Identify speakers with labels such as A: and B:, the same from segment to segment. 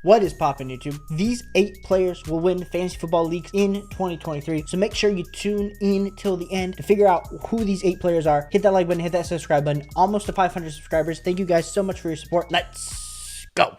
A: What is poppin' YouTube? These 8 players will win fantasy football leagues in 2023. So make sure you tune in till the end to figure out who these 8 players are. Hit that like button, hit that subscribe button. Almost to 500 subscribers. Thank you guys so much for your support. Let's go.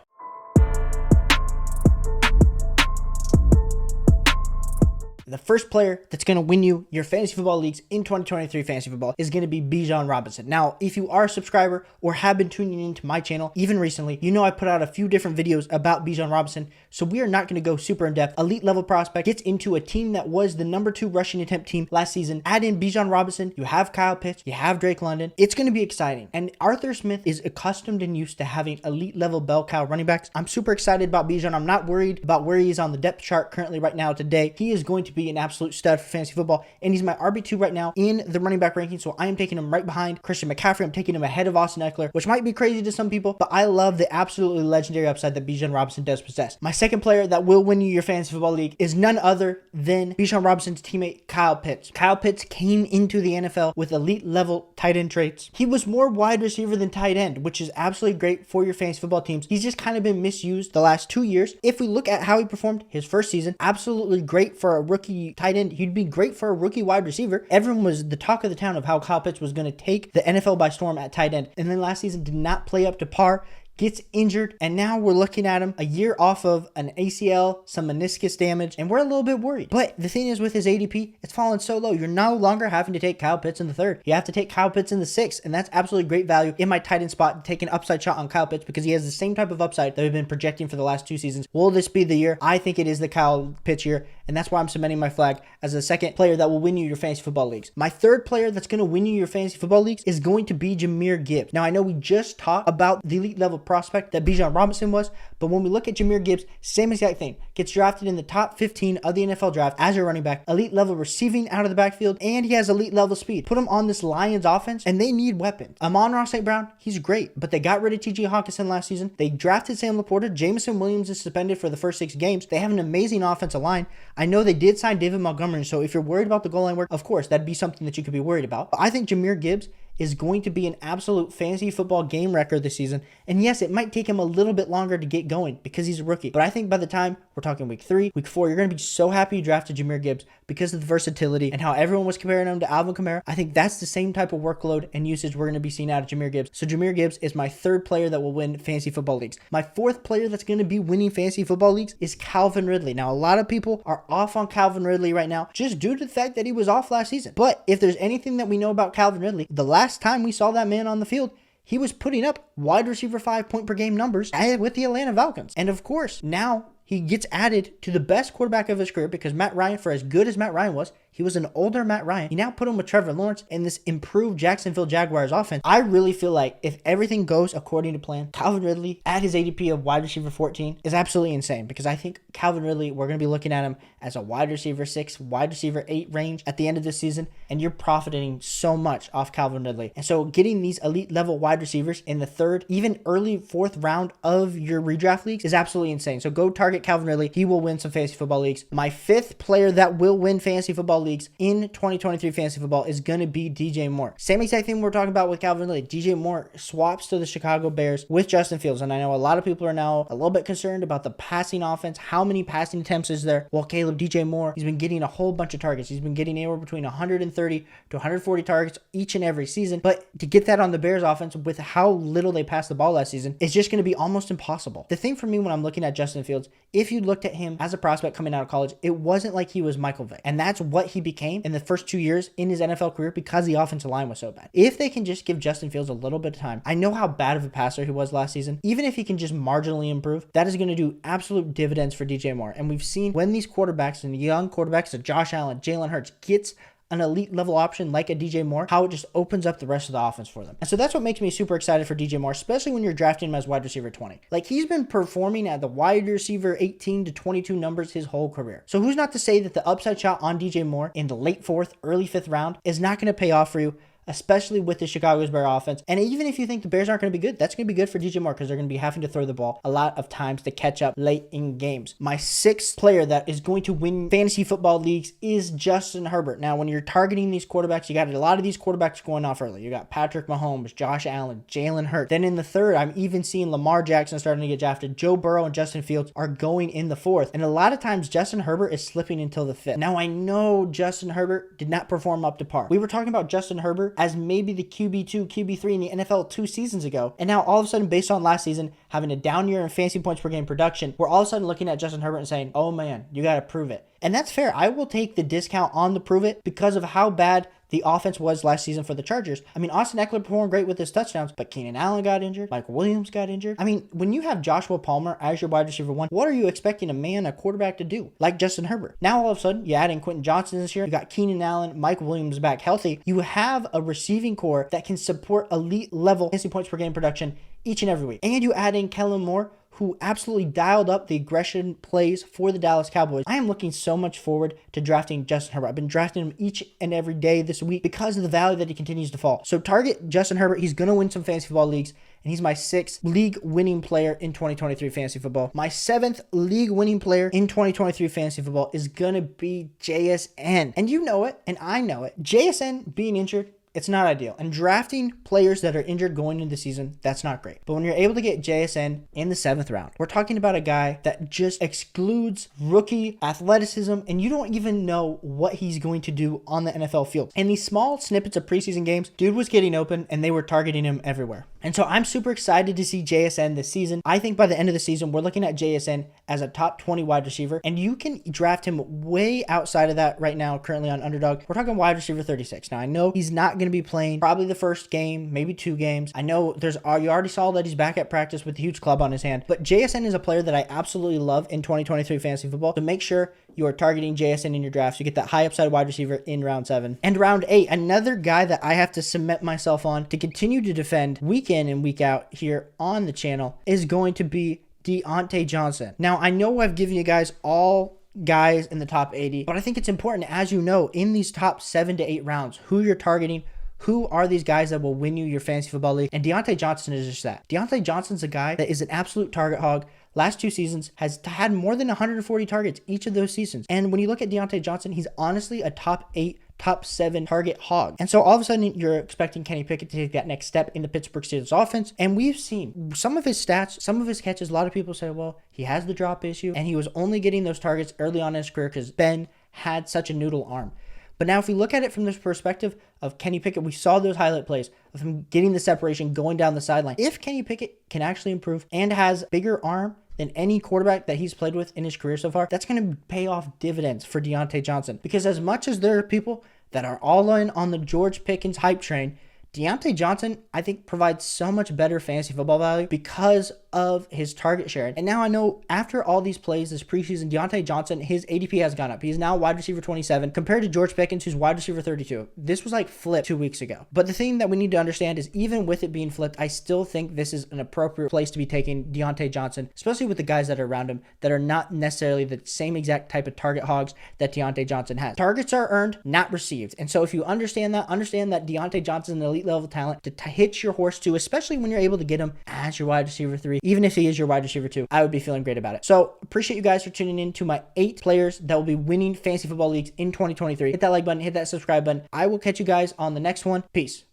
A: The first player that's going to win you your fantasy football leagues in 2023 fantasy football is going to be Bijan Robinson. Now, if you are a subscriber or have been tuning into my channel, even recently, you know I put out a few different videos about Bijan Robinson, so we are not going to go super in depth. Elite level prospect gets into a team that was the number 2 rushing attempt team last season. Add in Bijan Robinson, you have Kyle Pitts, you have Drake London. It's going to be exciting. And Arthur Smith is accustomed and used to having elite level bell cow running backs. I'm super excited about Bijan. I'm not worried about where he is on the depth chart currently right now today. He is going to be an absolute stud for fantasy football, and he's my RB2 right now in the running back ranking, so I am taking him right behind Christian McCaffrey. I'm taking him ahead of Austin Eckler, which might be crazy to some people, but I love the absolutely legendary upside that Bijan Robinson does possess. My second player that will win you your fantasy football league is none other than Bijan Robinson's teammate Kyle Pitts. Kyle Pitts came into the NFL with elite level tight end traits. He was more wide receiver than tight end, which is absolutely great for your fantasy football teams. He's just kind of been misused the last 2 years. If we look at how he performed his first season, absolutely great for a rookie tight end. He'd be great for a rookie wide receiver. Everyone was the talk of the town of how Kyle Pitts was going to take the NFL by storm at tight end. And then last season did not play up to par, gets injured, and now we're looking at him a year off of an ACL, some meniscus damage, and we're a little bit worried. But the thing is, with his ADP, it's fallen so low. You're no longer having to take Kyle Pitts in the 3rd. You have to take Kyle Pitts in the 6th, and that's absolutely great value in my tight end spot. Take an upside shot on Kyle Pitts because he has the same type of upside that we've been projecting for the last 2 seasons. Will this be the year? I think it is the Kyle Pitts year, and that's why I'm cementing my flag as the second player that will win you your fantasy football leagues. My third player that's going to win you your fantasy football leagues is going to be Jahmyr Gibbs. Now, I know we just talked about the elite level prospect that Bijan Robinson was, but when we look at Jahmyr Gibbs, same exact thing. Gets drafted in the top 15 of the NFL draft as a running back, elite level receiving out of the backfield, and he has elite level speed. Put him on this Lions offense, and they need weapons. Amon-Ra St. Brown, he's great, but they got rid of T.J. Hawkinson last season. They drafted Sam Laporta. Jameson Williams is suspended for the first 6 games. They have an amazing offensive line. I know they did sign David Montgomery, so if you're worried about the goal line work, of course, that'd be something that you could be worried about. But I think Jahmyr Gibbs is going to be an absolute fantasy football game record this season. And yes, it might take him a little bit longer to get going because he's a rookie. But I think by the time we're talking week 3, week 4, you're going to be so happy you drafted Jahmyr Gibbs because of the versatility and how everyone was comparing him to Alvin Kamara. I think that's the same type of workload and usage we're going to be seeing out of Jahmyr Gibbs. So Jahmyr Gibbs is my 3rd player that will win fantasy football leagues. My 4th player that's going to be winning fantasy football leagues is Calvin Ridley. Now, a lot of people are off on Calvin Ridley right now just due to the fact that he was off last season. But if there's anything that we know about Calvin Ridley, the last time we saw that man on the field, he was putting up wide receiver 5 point per game numbers with the Atlanta Falcons. And of course, now he gets added to the best quarterback of his career because Matt Ryan, for as good as Matt Ryan was, he was an older Matt Ryan. You now put him with Trevor Lawrence in this improved Jacksonville Jaguars offense. I really feel like if everything goes according to plan, Calvin Ridley at his ADP of wide receiver 14 is absolutely insane because I think Calvin Ridley, we're going to be looking at him as a wide receiver 6, wide receiver 8 range at the end of this season, and you're profiting so much off Calvin Ridley. And so getting these elite level wide receivers in the 3rd, even early 4th round of your redraft leagues is absolutely insane. So go target Calvin Ridley. He will win some fantasy football leagues. My 5th player that will win fantasy football leagues in 2023 fantasy football is going to be DJ Moore. Same exact thing we're talking about with Calvin Ridley. DJ Moore swaps to the Chicago Bears with Justin Fields, and I know a lot of people are now a little bit concerned about the passing offense. How many passing attempts is there? Well, Caleb, DJ Moore, he's been getting a whole bunch of targets. He's been getting anywhere between 130 to 140 targets each and every season, but to get that on the Bears offense with how little they passed the ball last season, it's just going to be almost impossible. The thing for me when I'm looking at Justin Fields, if you looked at him as a prospect coming out of college, it wasn't like he was Michael Vick, and that's what he became in the first 2 years in his NFL career because the offensive line was so bad. If they can just give Justin Fields a little bit of time, I know how bad of a passer he was last season. Even if he can just marginally improve, that is going to do absolute dividends for DJ Moore. And we've seen when these quarterbacks and young quarterbacks, like Josh Allen, Jalen Hurts, gets an elite level option like a DJ Moore, how it just opens up the rest of the offense for them. And so that's what makes me super excited for DJ Moore, especially when you're drafting him as wide receiver 20. Like, he's been performing at the wide receiver 18 to 22 numbers his whole career. So who's not to say that the upside shot on DJ Moore in the late 4th, early 5th round is not going to pay off for you, especially with the Chicago Bears offense. And even if you think the Bears aren't going to be good, that's going to be good for DJ Moore because they're going to be having to throw the ball a lot of times to catch up late in games. My sixth player that is going to win fantasy football leagues is Justin Herbert. Now, when you're targeting these quarterbacks, you got a lot of these quarterbacks going off early. You got Patrick Mahomes, Josh Allen, Jalen Hurts. Then in the third, I'm even seeing Lamar Jackson starting to get drafted. Joe Burrow and Justin Fields are going in the fourth. And a lot of times, Justin Herbert is slipping until the fifth. Now, I know Justin Herbert did not perform up to par. We were talking about Justin Herbert as maybe the QB2, QB3 in the NFL 2 seasons ago. And now all of a sudden, based on last season, having a down year in fantasy points per game production, we're all of a sudden looking at Justin Herbert and saying, oh man, you got to prove it. And that's fair. I will take the discount on the prove it because of how bad the offense was last season for the Chargers. I mean, Austin Eckler performed great with his touchdowns, but Keenan Allen got injured. Mike Williams got injured. I mean, when you have Joshua Palmer as your wide receiver one, what are you expecting a quarterback to do? Like Justin Herbert. Now, all of a sudden, you add in Quentin Johnson this year. You got Keenan Allen, Mike Williams back healthy. You have a receiving core that can support elite level fantasy points per game production each and every week. And you add in Kellen Moore, who absolutely dialed up the aggression plays for the Dallas Cowboys. I am looking so much forward to drafting Justin Herbert. I've been drafting him each and every day this week because of the value that he continues to fall. So target Justin Herbert. He's going to win some fantasy football leagues, and he's my 6th league winning player in 2023 fantasy football. My 7th league winning player in 2023 fantasy football is going to be JSN. And you know it, and I know it. JSN being injured, it's not ideal. And drafting players that are injured going into the season, that's not great. But when you're able to get JSN in the 7th round, we're talking about a guy that just excludes rookie athleticism, and you don't even know what he's going to do on the NFL field. And these small snippets of preseason games, dude was getting open and they were targeting him everywhere. And so I'm super excited to see JSN this season. I think by the end of the season, we're looking at JSN as a top 20 wide receiver, and you can draft him way outside of that right now, currently on Underdog. We're talking wide receiver 36. Now, I know he's not going to be playing probably the first game, maybe 2 games. I know you already saw that he's back at practice with a huge club on his hand, but JSN is a player that I absolutely love in 2023 fantasy football. So make sure you are targeting JSN in your drafts. You get that high upside wide receiver in round 7. And round 8, another guy that I have to cement myself on to continue to defend week in and week out here on the channel is going to be Diontae Johnson. Now, I know I've given you guys all guys in the top 80, but I think it's important, as you know, in these top 7 to 8 rounds, who you're targeting. Who are these guys that will win you your fantasy football league? And Diontae Johnson is just that. Diontae Johnson's a guy that is an absolute target hog. Last 2 seasons has had more than 140 targets each of those seasons. And when you look at Diontae Johnson, he's honestly a top 8, top 7 target hog. And so all of a sudden you're expecting Kenny Pickett to take that next step in the Pittsburgh Steelers offense. And we've seen some of his stats, some of his catches. A lot of people say, well, he has the drop issue and he was only getting those targets early on in his career because Ben had such a noodle arm. But now if we look at it from this perspective of Kenny Pickett, we saw those highlight plays of him getting the separation, going down the sideline. If Kenny Pickett can actually improve and has bigger arm than any quarterback that he's played with in his career so far, that's going to pay off dividends for Diontae Johnson. Because as much as there are people that are all in on the George Pickens hype train, Diontae Johnson, I think, provides so much better fantasy football value because of his target share. And now I know after all these plays this preseason, Diontae Johnson, his ADP has gone up. He's now wide receiver 27 compared to George Pickens, who's wide receiver 32. This was like flipped 2 weeks ago. But the thing that we need to understand is even with it being flipped, I still think this is an appropriate place to be taking Diontae Johnson, especially with the guys that are around him that are not necessarily the same exact type of target hogs that Diontae Johnson has. Targets are earned, not received. And so if you understand that Diontae Johnson is an elite level talent to hitch your horse to, especially when you're able to get him as your wide receiver 3, even if he is your wide receiver 2, I would be feeling great about it. So appreciate you guys for tuning in to my 8 players that will be winning fantasy football leagues in 2023. Hit that like button, hit that subscribe button. I will catch you guys on the next one. Peace.